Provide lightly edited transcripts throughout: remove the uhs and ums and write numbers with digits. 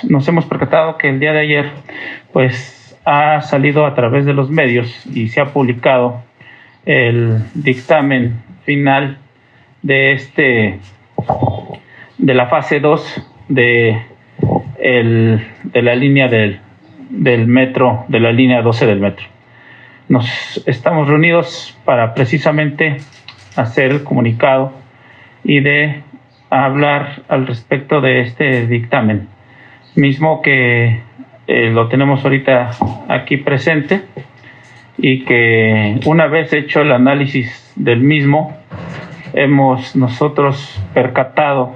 nos hemos percatado que el día de ayer pues ha salido a través de los medios y se ha publicado el dictamen final de la fase 2 de la línea del metro, de la línea 12 del metro. Nos estamos reunidos para precisamente hacer el comunicado y de hablar al respecto de este dictamen, mismo que lo tenemos ahorita aquí presente, y que una vez hecho el análisis del mismo, nos hemos percatado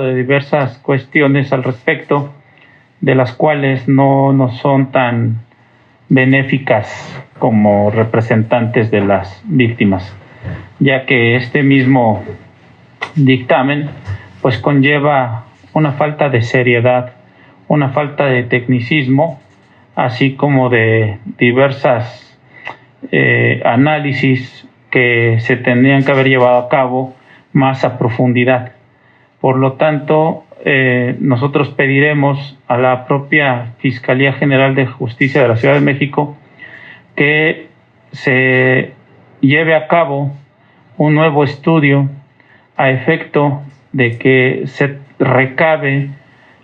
de diversas cuestiones al respecto, de las cuales no son tan benéficas como representantes de las víctimas, ya que este mismo dictamen pues conlleva una falta de seriedad, una falta de tecnicismo, así como de diversas análisis que se tendrían que haber llevado a cabo más a profundidad. Por lo tanto, nosotros pediremos a la propia Fiscalía General de Justicia de la Ciudad de México que se lleve a cabo un nuevo estudio a efecto de que se recabe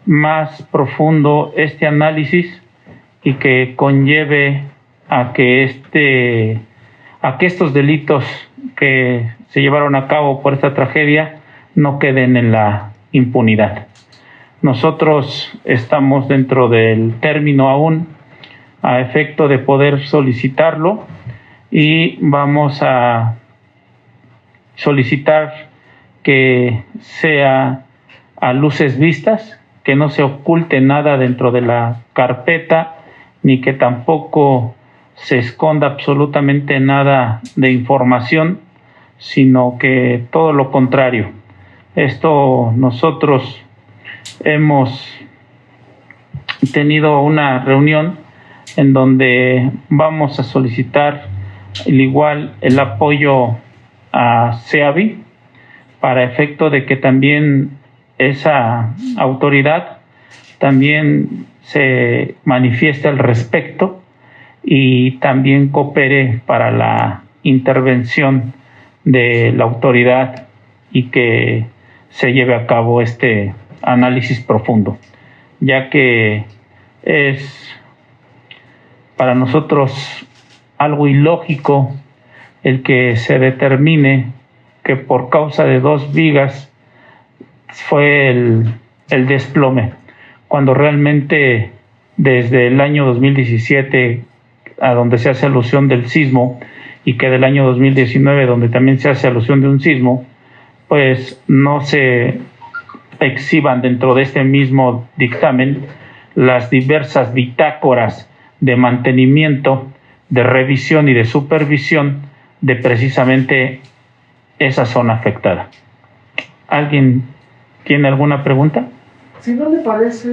más profundo este análisis y que conlleve a que estos delitos que se llevaron a cabo por esta tragedia no queden en la impunidad. Nosotros estamos dentro del término aún a efecto de poder solicitarlo, y vamos a solicitar que sea a luces vistas, que no se oculte nada dentro de la carpeta, ni que tampoco se esconda absolutamente nada de información, sino que todo lo contrario. Esto nosotros hemos tenido una reunión en donde vamos a solicitar igual el apoyo a CEAVI para efecto de que también esa autoridad también se manifieste al respecto y también coopere para la intervención de la autoridad y que se lleve a cabo este análisis profundo, ya que es para nosotros algo ilógico el que se determine que por causa de 2 vigas fue el desplome, cuando realmente desde el año 2017, a donde se hace alusión del sismo, y que del año 2019, donde también se hace alusión de un sismo, pues no se exhiban dentro de este mismo dictamen las diversas bitácoras de mantenimiento, de revisión y de supervisión de precisamente esa zona afectada. ¿Alguien tiene alguna pregunta? Si no le parece,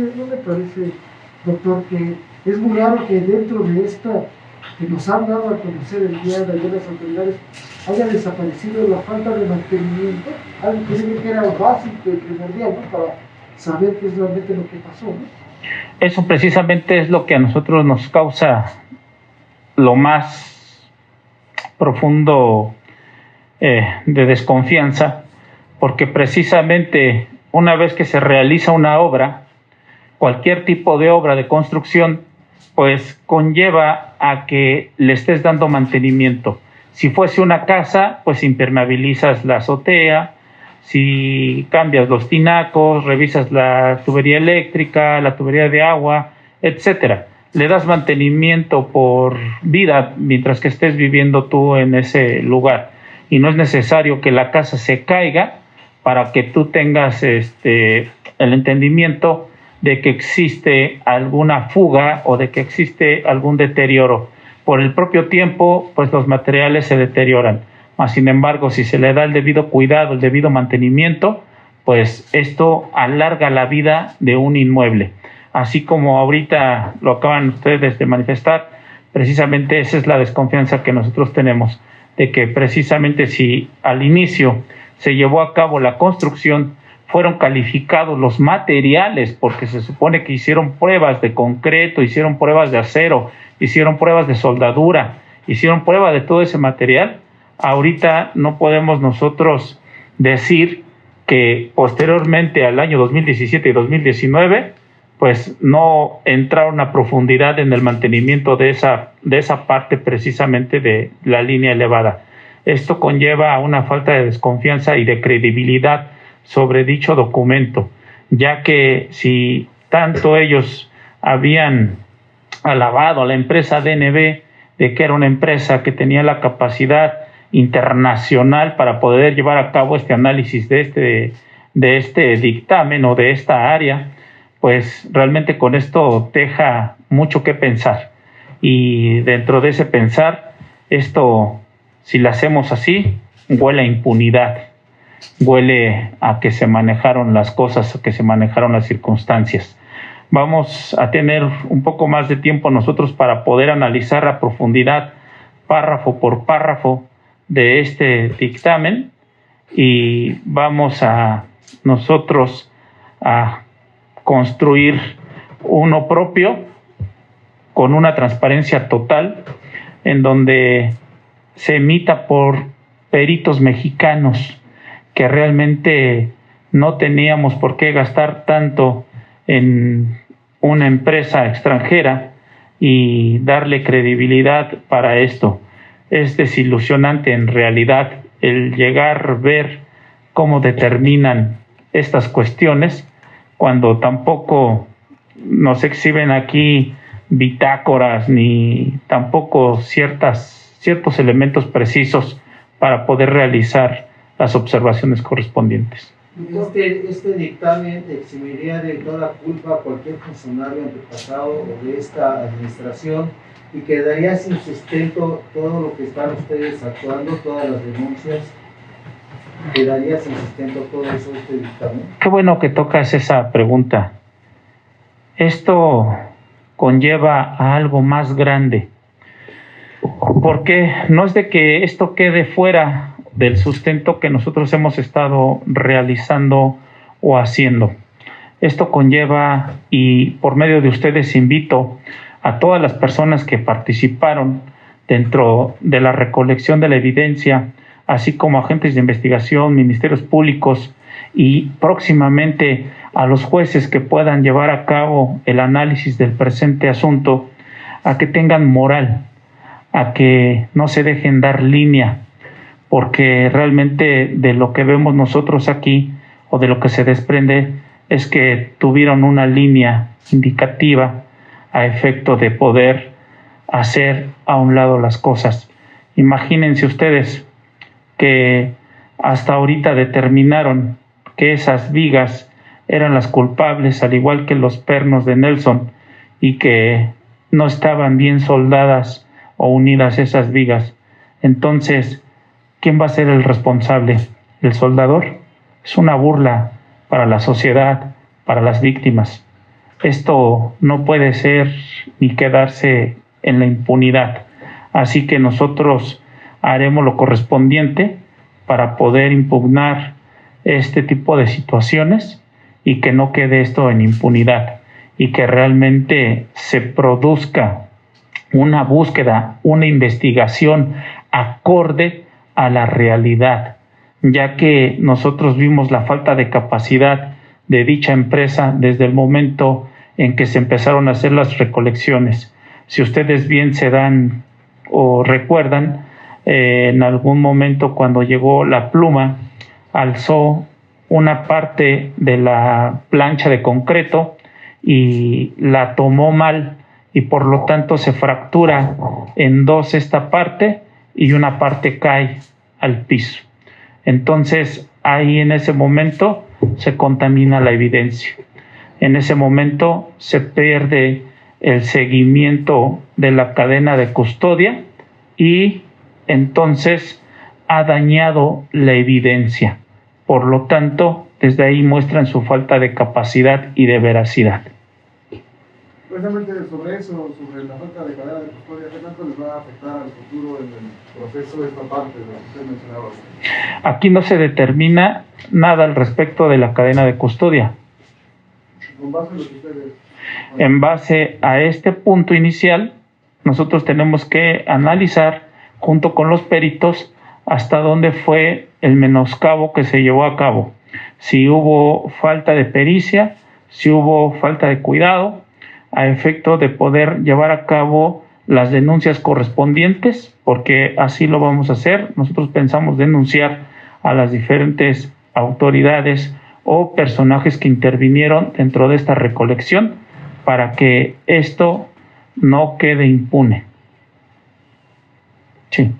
doctor, que es muy raro que dentro de esta que nos han dado a conocer el día de ayer las autoridades haya desaparecido la falta de mantenimiento, algo que era básico y primordial, ¿no?, para saber qué es realmente lo que pasó, ¿no? Eso precisamente es lo que a nosotros nos causa lo más profundo de desconfianza, porque precisamente una vez que se realiza una obra, cualquier tipo de obra de construcción, pues conlleva a que le estés dando mantenimiento. Si fuese una casa, pues impermeabilizas la azotea, si cambias los tinacos, revisas la tubería eléctrica, la tubería de agua, etcétera. Le das mantenimiento por vida mientras que estés viviendo tú en ese lugar. Y no es necesario que la casa se caiga para que tú tengas el entendimiento de que existe alguna fuga o de que existe algún deterioro. Por el propio tiempo, pues los materiales se deterioran. Mas, sin embargo, si se le da el debido cuidado, el debido mantenimiento, pues esto alarga la vida de un inmueble. Así como ahorita lo acaban ustedes de manifestar, precisamente esa es la desconfianza que nosotros tenemos, de que precisamente si al inicio se llevó a cabo la construcción, fueron calificados los materiales, porque se supone que hicieron pruebas de concreto, hicieron pruebas de acero, hicieron pruebas de soldadura, hicieron prueba de todo ese material. Ahorita no podemos nosotros decir que posteriormente al año 2017 y 2019, pues no entraron a profundidad en el mantenimiento de esa parte precisamente de la línea elevada. Esto conlleva a una falta de desconfianza y de credibilidad sobre dicho documento, ya que si tanto ellos habían alabado a la empresa DNB de que era una empresa que tenía la capacidad internacional para poder llevar a cabo este análisis de este dictamen o de esta área, pues realmente con esto deja mucho que pensar. Y dentro de ese pensar, esto, si lo hacemos así, huele a impunidad, huele a que se manejaron las cosas, a que se manejaron las circunstancias. Vamos a tener un poco más de tiempo nosotros para poder analizar a profundidad, párrafo por párrafo, de este dictamen, y vamos a nosotros a construir uno propio con una transparencia total, en donde se emita por peritos mexicanos, que realmente no teníamos por qué gastar tanto en una empresa extranjera y darle credibilidad para esto. Es desilusionante en realidad el llegar a ver cómo determinan estas cuestiones cuando tampoco nos exhiben aquí bitácoras ni tampoco ciertos elementos precisos para poder realizar las observaciones correspondientes. Este dictamen eximiría de toda culpa a cualquier funcionario antepasado o de esta administración y quedaría sin sustento todo lo que están ustedes actuando, todas las denuncias, quedaría sin sustento todo eso este dictamen. Qué bueno que tocas esa pregunta. Esto conlleva a algo más grande, porque no es de que esto quede fuera del sustento que nosotros hemos estado realizando o haciendo. Esto conlleva, y por medio de ustedes invito a todas las personas que participaron dentro de la recolección de la evidencia, así como agentes de investigación, ministerios públicos y próximamente a los jueces que puedan llevar a cabo el análisis del presente asunto, a que tengan moral, a que no se dejen dar línea, porque realmente de lo que vemos nosotros aquí o de lo que se desprende es que tuvieron una línea indicativa a efecto de poder hacer a un lado las cosas. Imagínense ustedes que hasta ahorita determinaron que esas vigas eran las culpables, al igual que los pernos de Nelson, y que no estaban bien soldadas o unidas esas vigas. Entonces, ¿quién va a ser el responsable? ¿El soldador? Es una burla para la sociedad, para las víctimas. Esto no puede ser ni quedarse en la impunidad. Así que nosotros haremos lo correspondiente para poder impugnar este tipo de situaciones y que no quede esto en impunidad y que realmente se produzca una búsqueda, una investigación acorde a la realidad, ya que nosotros vimos la falta de capacidad de dicha empresa desde el momento en que se empezaron a hacer las recolecciones. Si ustedes bien se dan o recuerdan, en algún momento cuando llegó la pluma, alzó una parte de la plancha de concreto y la tomó mal, y por lo tanto se fractura en dos esta parte y una parte cae al piso. Entonces ahí en ese momento se contamina la evidencia. En ese momento se pierde el seguimiento de la cadena de custodia y entonces ha dañado la evidencia. Por lo tanto, desde ahí muestran su falta de capacidad y de veracidad. Precisamente sobre eso, sobre la falta de cadena de custodia, ¿qué tanto les va a afectar al futuro en el proceso de esta parte de lo que usted mencionaba? Aquí no se determina nada al respecto de la cadena de custodia. Con base en lo que ustedes... En base a este punto inicial, nosotros tenemos que analizar junto con los peritos hasta dónde fue el menoscabo que se llevó a cabo. Si hubo falta de pericia, si hubo falta de cuidado, a efecto de poder llevar a cabo las denuncias correspondientes, porque así lo vamos a hacer. Nosotros pensamos denunciar a las diferentes autoridades o personajes que intervinieron dentro de esta recolección para que esto no quede impune. Sí.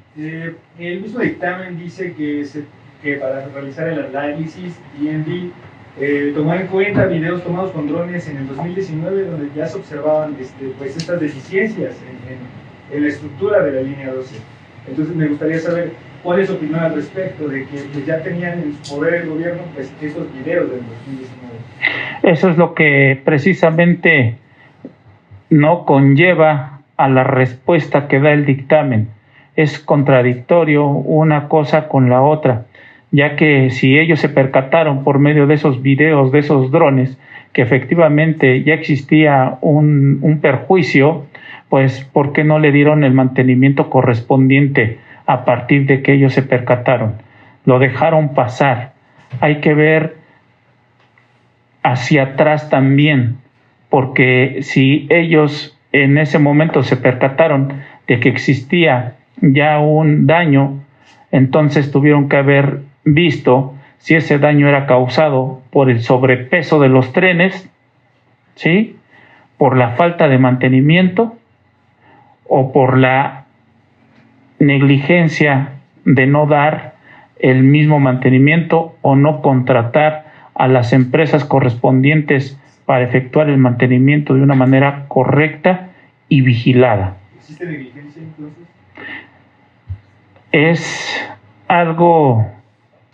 El mismo dictamen dice que para realizar el análisis, DNB tomó en cuenta videos tomados con drones en el 2019, donde ya se observaban pues estas deficiencias en la estructura de la línea 12. Entonces me gustaría saber cuál es su opinión al respecto de que pues, ya tenían en su poder el gobierno pues, esos videos del 2019. Eso es lo que precisamente no conlleva a la respuesta que da el dictamen. Es contradictorio una cosa con la otra, ya que si ellos se percataron por medio de esos videos, de esos drones, que efectivamente ya existía un perjuicio, pues ¿por qué no le dieron el mantenimiento correspondiente a partir de que ellos se percataron? Lo dejaron pasar. Hay que ver hacia atrás también, porque si ellos en ese momento se percataron de que existía ya un daño, entonces tuvieron que haber visto si ese daño era causado por el sobrepeso de los trenes, ¿sí?, por la falta de mantenimiento o por la negligencia de no dar el mismo mantenimiento o no contratar a las empresas correspondientes para efectuar el mantenimiento de una manera correcta y vigilada. ¿Existe negligencia entonces? Es algo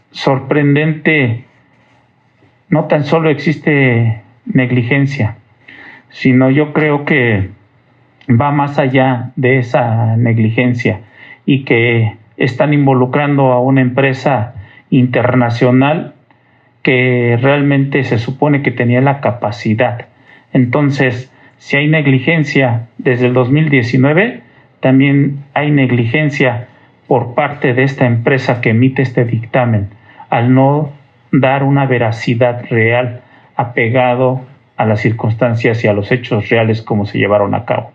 sorprendente. No tan solo existe negligencia, sino yo creo que va más allá de esa negligencia y que están involucrando a una empresa internacional que realmente se supone que tenía la capacidad. Entonces, si hay negligencia desde el 2019, también hay negligencia por parte de esta empresa que emite este dictamen, al no dar una veracidad real apegado a las circunstancias y a los hechos reales como se llevaron a cabo.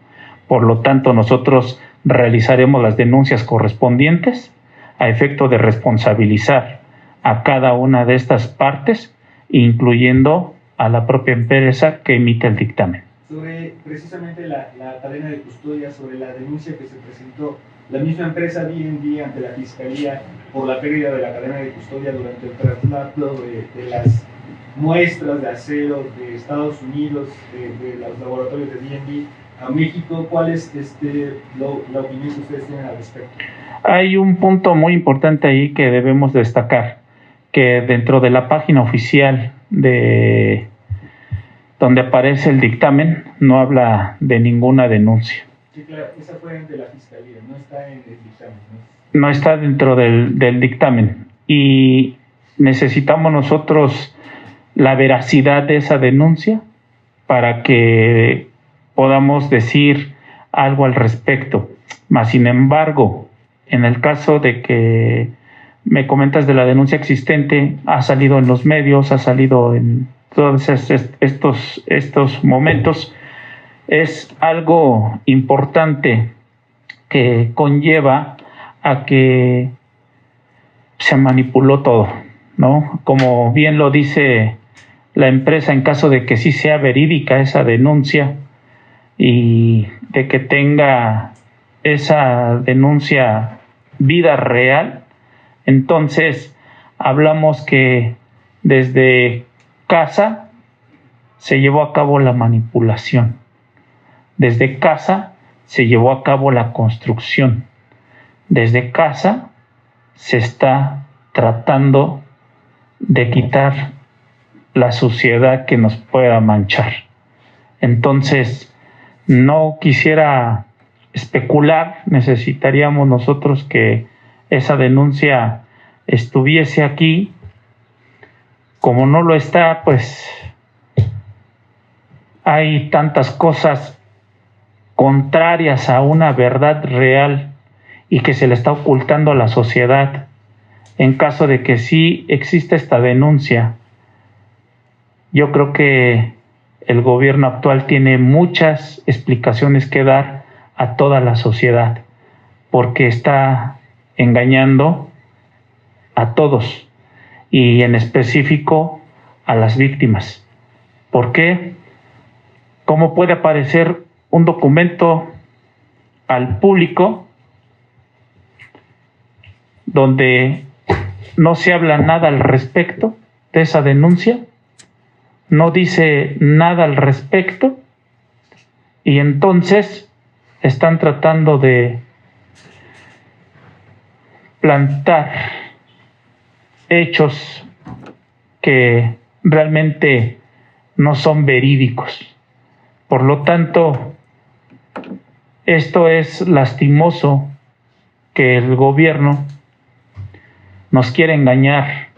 Por lo tanto, nosotros realizaremos las denuncias correspondientes a efecto de responsabilizar a cada una de estas partes, incluyendo a la propia empresa que emite el dictamen. Sobre precisamente la cadena de custodia, sobre la denuncia que se presentó la misma empresa DNB ante la Fiscalía por la pérdida de la cadena de custodia durante el traslado de las muestras de acero de Estados Unidos, de los laboratorios de DNB a México. ¿Cuál es la opinión que ustedes tienen al respecto? Hay un punto muy importante ahí que debemos destacar, que dentro de la página oficial de donde aparece el dictamen no habla de ninguna denuncia. Sí, claro, esa fue de la Fiscalía, no está en el dictamen, ¿no? No está dentro del dictamen y necesitamos nosotros la veracidad de esa denuncia para que podamos decir algo al respecto. Mas, sin embargo, en el caso de que me comentas de la denuncia existente, ha salido en los medios, ha salido en todos estos momentos, es algo importante que conlleva a que se manipuló todo, ¿no? Como bien lo dice la empresa, en caso de que sí sea verídica esa denuncia y de que tenga esa denuncia vida real, entonces hablamos que desde casa se llevó a cabo la manipulación, desde casa se llevó a cabo la construcción, desde casa se está tratando de quitar la suciedad que nos pueda manchar. Entonces, No quisiera especular, necesitaríamos nosotros que esa denuncia estuviese aquí. Como no lo está, pues hay tantas cosas contrarias a una verdad real y que se le está ocultando a la sociedad. En caso de que sí exista esta denuncia, yo creo que el gobierno actual tiene muchas explicaciones que dar a toda la sociedad, porque está engañando a todos y en específico a las víctimas. ¿Por qué? ¿Cómo puede aparecer un documento al público donde no se habla nada al respecto de esa denuncia? No dice nada al respecto y entonces están tratando de plantar hechos que realmente no son verídicos. Por lo tanto, esto es lastimoso, que el gobierno nos quiere engañar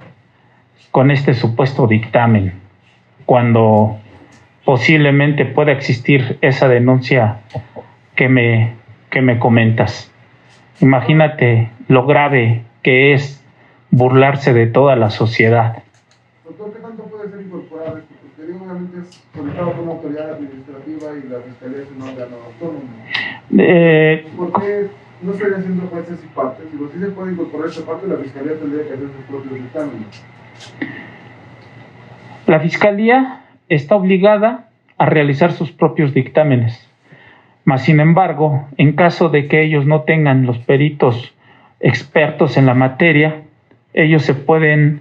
con este supuesto dictamen, cuando posiblemente pueda existir esa denuncia que me comentas. Imagínate lo grave que es burlarse de toda la sociedad. Doctor, ¿qué tanto puede ser incorporado esto? Porque obviamente es conectado con una autoridad administrativa y la fiscalía es un órgano autónomo. ¿Por qué no estarían siendo jueces y partes? Digo, si se puede incorporar esta parte, la fiscalía tendría que hacer sus propios dictámenes. La fiscalía está obligada a realizar sus propios dictámenes. Mas, sin embargo, en caso de que ellos no tengan los peritos expertos en la materia, ellos se pueden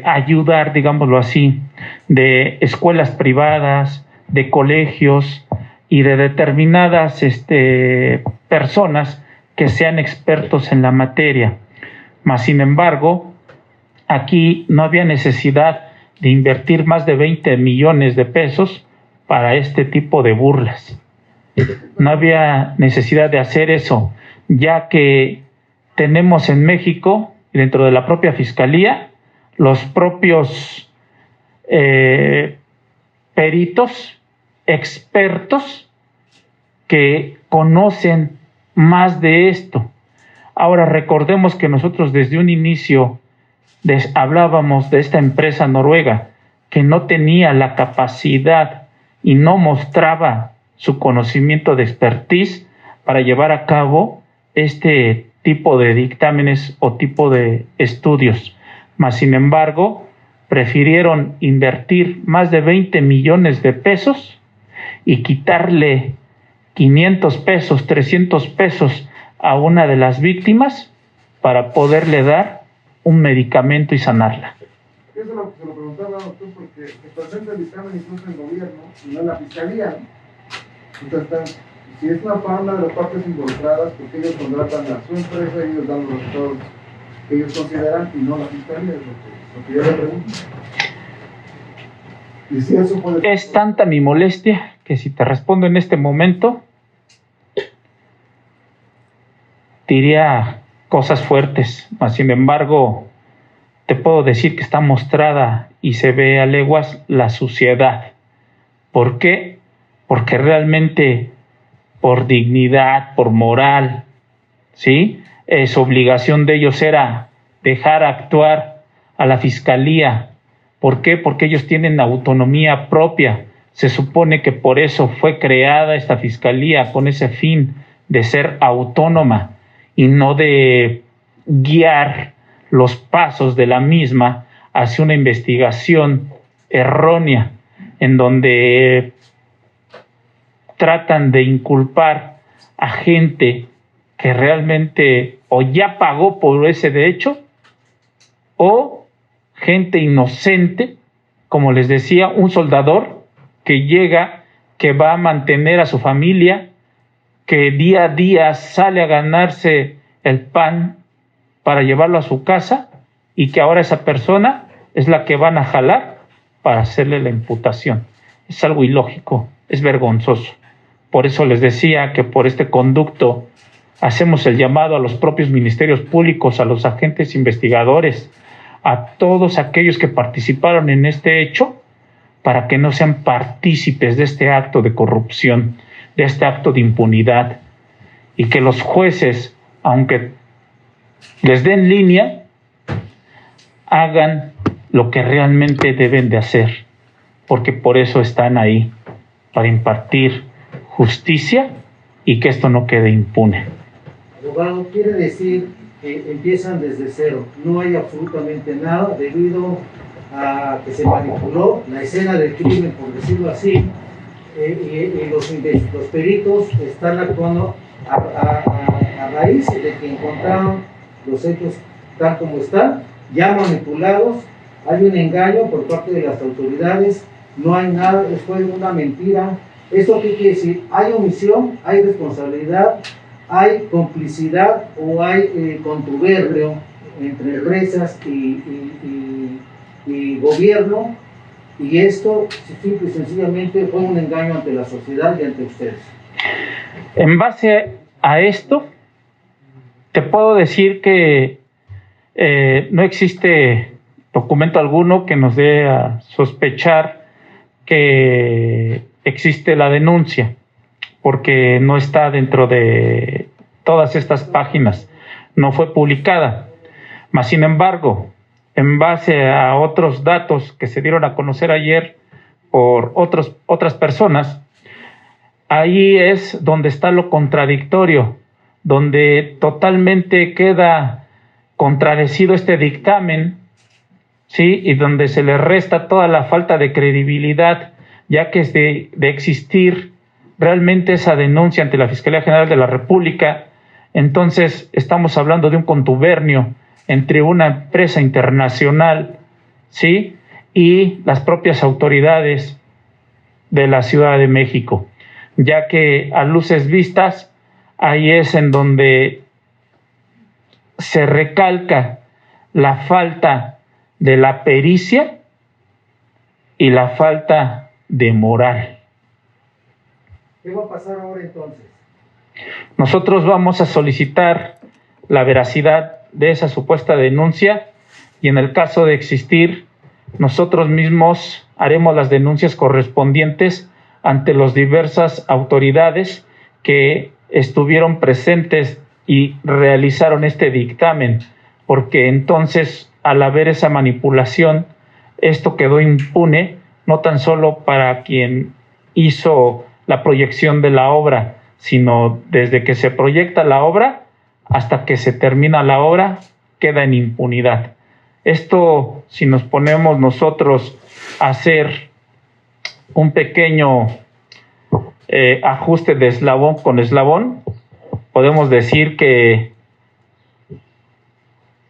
ayudar, digámoslo así, de escuelas privadas, de colegios y de determinadas personas que sean expertos en la materia. Mas, sin embargo, aquí no había necesidad de invertir más de 20 millones de pesos para este tipo de burlas. No había necesidad de hacer eso, ya que tenemos en México, dentro de la propia Fiscalía, los propios peritos, expertos, que conocen más de esto. Ahora recordemos que nosotros desde un inicio hablábamos de esta empresa noruega que no tenía la capacidad y no mostraba su conocimiento de expertise para llevar a cabo este tipo de dictámenes o tipo de estudios. Mas, sin embargo, prefirieron invertir más de 20 millones de pesos y quitarle 500 pesos, 300 pesos a una de las víctimas para poderle dar un medicamento y sanarla. Eso se lo preguntaba, doctor, porque se presenta el dictamen incluso en gobierno y no en la fiscalía. Entonces, si es una de las partes involucradas, porque ellos contratan a su empresa y ellos dan los resultados que ellos consideran y no la fiscalía, es lo que yo le pregunto. Y si eso puede... Es tanta mi molestia que si te respondo en este momento, diría cosas fuertes, mas sin embargo te puedo decir que está mostrada y se ve a leguas la suciedad. ¿Por qué? Porque realmente por dignidad, por moral, ¿sí? Su obligación de ellos era dejar actuar a la fiscalía. ¿Por qué? Porque ellos tienen autonomía propia. Se supone que por eso fue creada esta fiscalía, con ese fin de ser autónoma y no de guiar los pasos de la misma hacia una investigación errónea, en donde tratan de inculpar a gente que realmente o ya pagó por ese hecho, o gente inocente, como les decía, un soldador que llega, que va a mantener a su familia, que día a día sale a ganarse el pan para llevarlo a su casa, y que ahora esa persona es la que van a jalar para hacerle la imputación. Es algo ilógico, es vergonzoso. Por eso les decía que por este conducto hacemos el llamado a los propios ministerios públicos, a los agentes investigadores, a todos aquellos que participaron en este hecho, para que no sean partícipes de este acto de corrupción, de este acto de impunidad, y que los jueces, aunque les den línea, hagan lo que realmente deben de hacer, porque por eso están ahí, para impartir justicia y que esto no quede impune. Abogado, quiere decir que empiezan desde cero, no hay absolutamente nada debido a que se manipuló la escena del crimen, por decirlo así, y los peritos están actuando a raíz de que encontraron los hechos tal como están, ya manipulados, hay un engaño por parte de las autoridades, no hay nada, fue una mentira. ¿Esto qué quiere decir? ¿Hay omisión? ¿Hay responsabilidad? ¿Hay complicidad o hay contubernio entre empresas y gobierno? Y esto simple y sencillamente fue un engaño ante la sociedad y ante ustedes. En base a esto, te puedo decir que no existe documento alguno que nos dé a sospechar que existe la denuncia, porque no está dentro de todas estas páginas, no fue publicada. Mas, sin embargo, en base a otros datos que se dieron a conocer ayer por otras personas, ahí es donde está lo contradictorio, donde totalmente queda contradecido este dictamen, ¿sí? Y donde se le resta toda la falta de credibilidad, ya que es de existir realmente esa denuncia ante la Fiscalía General de la República. Entonces estamos hablando de un contubernio entre una empresa internacional, ¿sí?, y las propias autoridades de la Ciudad de México, ya que a luces vistas ahí es en donde se recalca la falta de la pericia y la falta de moral. ¿Qué va a pasar ahora entonces? Nosotros vamos a solicitar la veracidad de esa supuesta denuncia y en el caso de existir, nosotros mismos haremos las denuncias correspondientes ante las diversas autoridades que estuvieron presentes y realizaron este dictamen, porque entonces al haber esa manipulación, esto quedó impune, no tan solo para quien hizo la proyección de la obra, sino desde que se proyecta la obra hasta que se termina la obra, queda en impunidad. Esto, si nos ponemos nosotros a hacer un pequeño ajuste de eslabón con eslabón, podemos decir que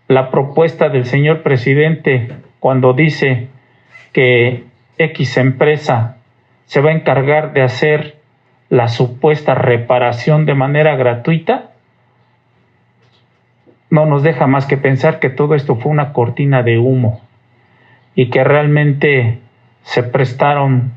la propuesta del señor presidente, cuando dice que X empresa se va a encargar de hacer la supuesta reparación de manera gratuita, no nos deja más que pensar que todo esto fue una cortina de humo y que realmente se prestaron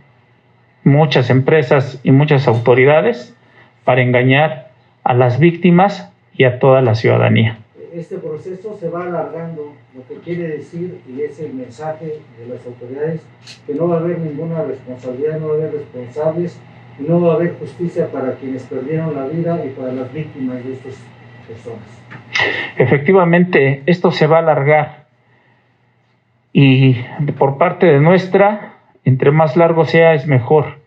muchas empresas y muchas autoridades para engañar a las víctimas y a toda la ciudadanía. Este proceso se va alargando, lo que quiere decir, y es el mensaje de las autoridades, que no va a haber ninguna responsabilidad, no va a haber responsables, y no va a haber justicia para quienes perdieron la vida y para las víctimas de estas personas. Efectivamente, esto se va a alargar y por parte de nuestra, entre más largo sea es mejor,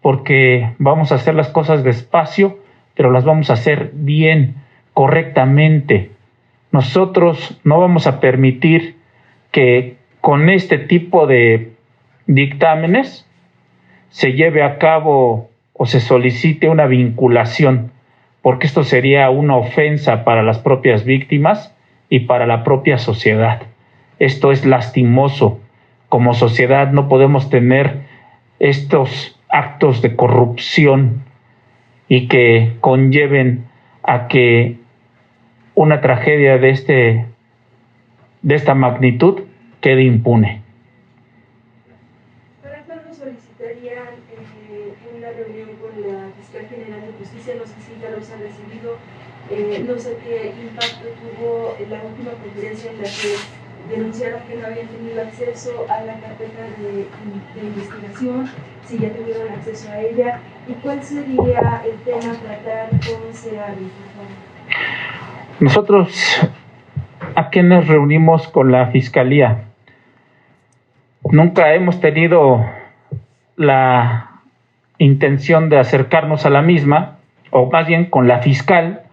porque vamos a hacer las cosas despacio, pero las vamos a hacer bien, correctamente. Nosotros no vamos a permitir que con este tipo de dictámenes se lleve a cabo o se solicite una vinculación, porque esto sería una ofensa para las propias víctimas y para la propia sociedad. Esto es lastimoso. Como sociedad no podemos tener estos actos de corrupción y que conlleven a que una tragedia de esta magnitud quede impune. Para nosotros solicitarían una reunión con la Fiscal General de Justicia, no sé si ya los han recibido, no sé qué impacto tuvo la última conferencia en la que denunciaron que no habían tenido acceso a la carpeta de investigación, si ya tuvieron acceso a ella, y cuál sería el tema a tratar con CEAVI, por favor. Nosotros, ¿a quién nos reunimos con la Fiscalía? Nunca hemos tenido la intención de acercarnos a la misma, o más bien con la fiscal,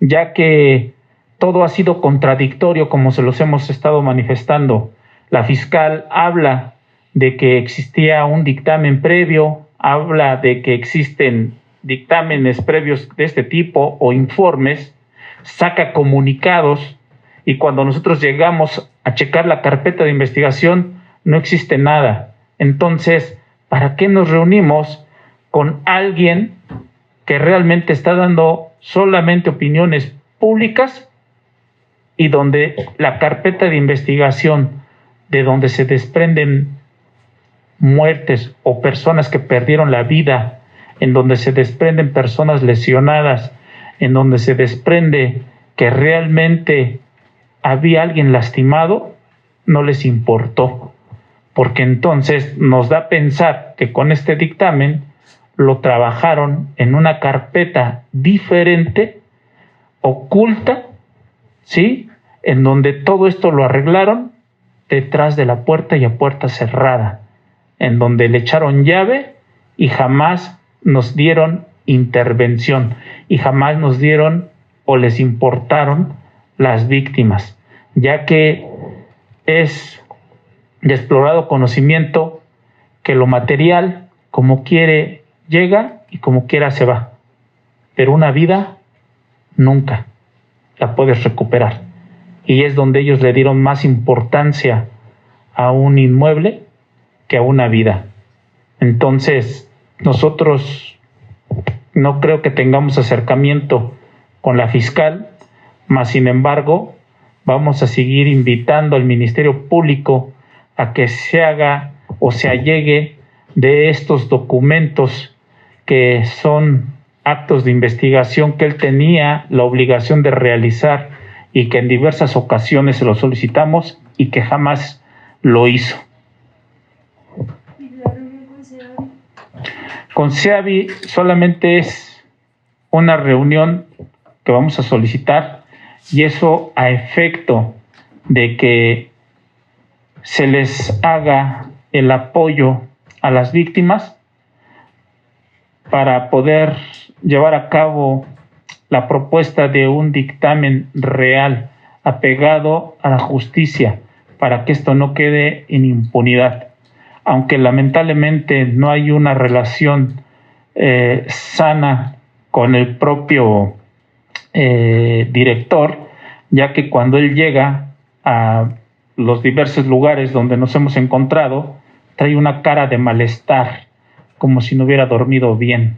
ya que todo ha sido contradictorio, como se los hemos estado manifestando. La fiscal habla de que existía un dictamen previo, habla de que existen dictámenes previos de este tipo o informes, saca comunicados, y cuando nosotros llegamos a checar la carpeta de investigación, no existe nada. Entonces, ¿para qué nos reunimos con alguien que realmente está dando solamente opiniones públicas y donde la carpeta de investigación, de donde se desprenden muertes o personas que perdieron la vida, en donde se desprenden personas lesionadas, en donde se desprende que realmente había alguien lastimado, no les importó? Porque entonces nos da a pensar que con este dictamen lo trabajaron en una carpeta diferente, oculta, ¿sí? En donde todo esto lo arreglaron detrás de la puerta y a puerta cerrada, en donde le echaron llave y jamás nos dieron intervención y jamás nos dieron o les importaron las víctimas, ya que es de explorado conocimiento que lo material, como quiere, llega y como quiera se va, pero una vida nunca la puedes recuperar, y es donde ellos le dieron más importancia a un inmueble que a una vida. Entonces, nosotros no creo que tengamos acercamiento con la fiscal, mas sin embargo, vamos a seguir invitando al Ministerio Público a que se haga o se allegue de estos documentos que son actos de investigación que él tenía la obligación de realizar y que en diversas ocasiones se lo solicitamos y que jamás lo hizo. ¿Y la reunión con CEAVI? Con CEAVI solamente es una reunión que vamos a solicitar, y eso a efecto de que se les haga el apoyo a las víctimas para poder llevar a cabo la propuesta de un dictamen real apegado a la justicia, para que esto no quede en impunidad. Aunque lamentablemente no hay una relación sana con el propio director, ya que cuando él llega a los diversos lugares donde nos hemos encontrado, trae una cara de malestar, como si no hubiera dormido bien,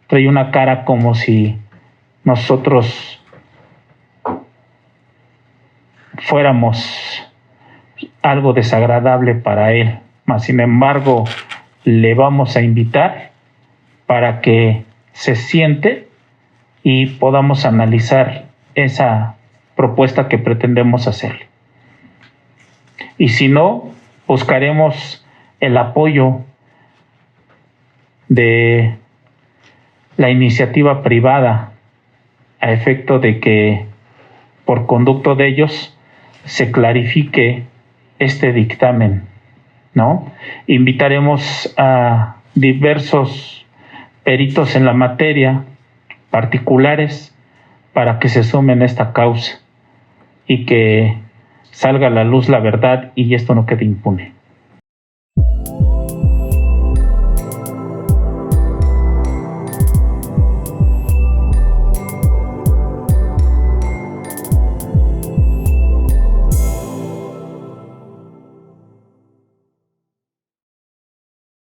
trae una cara como si nosotros fuéramos algo desagradable para él. Mas sin embargo, le vamos a invitar para que se siente y podamos analizar esa propuesta que pretendemos hacerle. Y si no, buscaremos el apoyo de la iniciativa privada a efecto de que por conducto de ellos se clarifique este dictamen, ¿no? Invitaremos a diversos peritos en la materia, particulares, para que se sumen a esta causa y que salga a la luz la verdad y esto no quede impune.